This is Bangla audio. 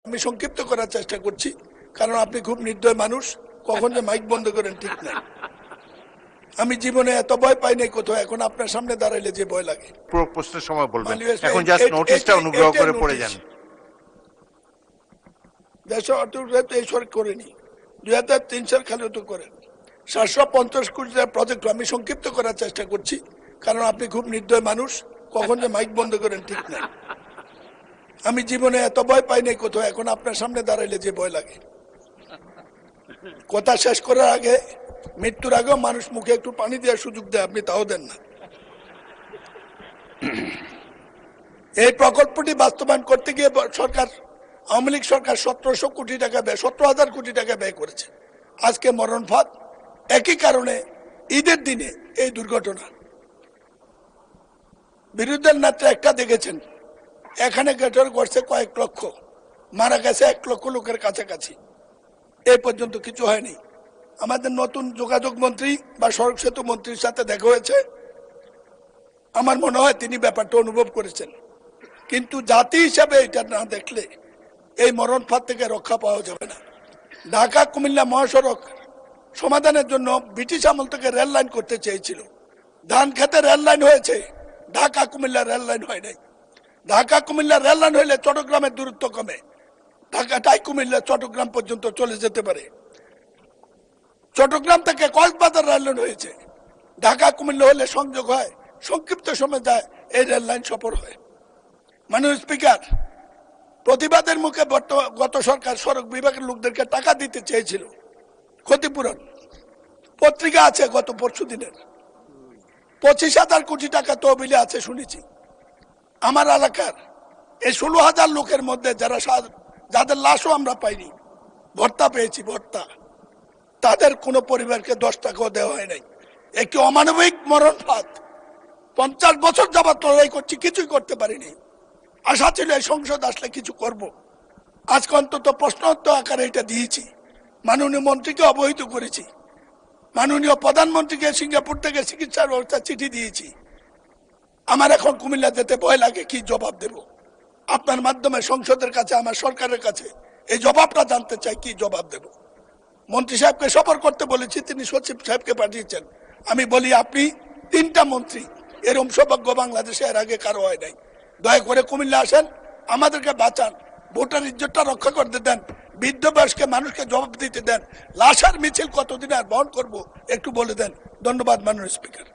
আমি সংক্ষিপ্ত করার চেষ্টা করছি, কারণ আপনি খুব নির্দয় মানুষ, কখন যে মাইক বন্ধ করেন ঠিক নাই। আমি জীবনে এত ভয় পাই নাই কোথাও, এখন আপনার সামনে দাঁড়াইলে যে ভয় লাগে। পুরো প্রশ্নের সময় বলবেন, মাননীয় এখন জাস্ট নোটিশটা অনুগ্রহ করে পড়ে যান। দেশ এই সরকার করেনি, 2003 সাল খালি তো করেন 750 কোটি টাকার প্রজেক্ট। আমি সংক্ষিপ্ত করার চেষ্টা করছি, কারণ আপনি খুব নির্দয় মানুষ, কখন যে মাইক বন্ধ করেন ঠিক নাই। আমি জীবনে এত ভয় পাই নাই কোথাও, এখন আপনার সামনে দাঁড়াইলে যে ভয় লাগে। কথা শেষ করার আগে, মৃত্যুর আগেও মানুষ মুখে একটু পানি দেওয়ার সুযোগ দেয়, আপনি তাও দেন না। এই প্রকল্পটি বাস্তবায়ন করতে গিয়ে সরকার, আওয়ামী লীগ সরকার 1700 কোটি টাকা ব্যয়, 17,000 কোটি টাকা ব্যয় করেছে। আজকে মরণ ফাঁদ, একই কারণে ঈদের দিনে এই দুর্ঘটনা। বিরোধীদের নেতা একটা দেখেছেন, এখানে গেটর করছে কয়েক লক্ষ, মারা গেছে 1 লক্ষ লোকের কাছাকাছি। এই পর্যন্ত কিছু হয়নি। আমাদের নতুন যোগাযোগ মন্ত্রী বা সড়ক সেতু মন্ত্রীর সাথে দেখা হয়েছে, আমার মনে হয় তিনি ব্যাপারটা অনুভব করেছেন, কিন্তু জাতি হিসাবে এটা না দেখলে এই মরণ ফাঁদ থেকে রক্ষা পাওয়া যাবে না। ঢাকা কুমিল্লা মহাসড়ক সমাধানের জন্য ব্রিটিশ আমল থেকে রেল লাইন করতে চেয়েছিল। ধান খেতে রেল লাইন হয়েছে, ঢাকা কুমিল্লা রেল লাইন হয় নাই। ঢাকা কুমিল্লা রেল লাইন হইলে চট্টগ্রামের দূরত্ব কমে, ঢাকাটাই কুমিল্লা চট্টগ্রাম পর্যন্ত চলে যেতে পারে। চট্টগ্রাম থেকে কক্সবাজার রেল লাইন হয়েছে, ঢাকা কুমিল্লা হলে সংযোগ হয়, সংক্ষিপ্ত সময় যায়, এই রেল লাইন সফর হয়। মাননীয় স্পিকার, প্রতিবাদের মুখে গত সরকার সড়ক বিভাগের লোকদেরকে টাকা দিতে চেয়েছিল ক্ষতিপূরণ। পত্রিকা আছে গত পরশু দিনের, 25,000 কোটি টাকা তহবিলে আছে শুনেছি। আমার এলাকার এই 16,000 লোকের মধ্যে যাদের লাশও আমরা পাইনি, ভর্তা পেয়েছি, ভর্তা, তাদের কোনো পরিবারকে 10 টাকাও দেওয়া হয় নাই। একটি অমানবিক মরণ ফাঁদ। 50 বছর যাবত লড়াই করছি, কিছুই করতে পারিনি। আশা ছিল এই সংসদ আসলে কিছু করব। আজকে অন্তত প্রশ্নোত্তর আকারে এটা দিয়েছি, মাননীয় মন্ত্রীকে অবহিত করেছি, মাননীয় প্রধানমন্ত্রীকে সিঙ্গাপুর থেকে চিকিৎসার ব্যবস্থা চিঠি দিয়েছি। আমার এখন কুমিল্লা যেতে ভয় লাগে, কি জবাব দেব? আপনার মাধ্যমে সংসদের কাছে, আমার সরকারের কাছে এই জবাবটা জানতে চাই, কি জবাব দেব? মন্ত্রী সাহেবকে সফর করতে বলেছি, তিনি সচিব সাহেবকে পাঠিয়েছেন। আমি বলি, আপনি 3টা মন্ত্রী, এরকম সৌভাগ্য বাংলাদেশে এর আগে কারো হয় নাই। দয়া করে কুমিল্লা আসেন, আমাদেরকে বাঁচান, ভোটার ইজ্জতটা রক্ষা করতে দেন, বৃদ্ধ বয়স্কে মানুষকে জবাব দিতে দেন। লাশের মিছিল কতদিন আর বহন করবো একটু বলে দেন। ধন্যবাদ মাননীয় স্পিকার।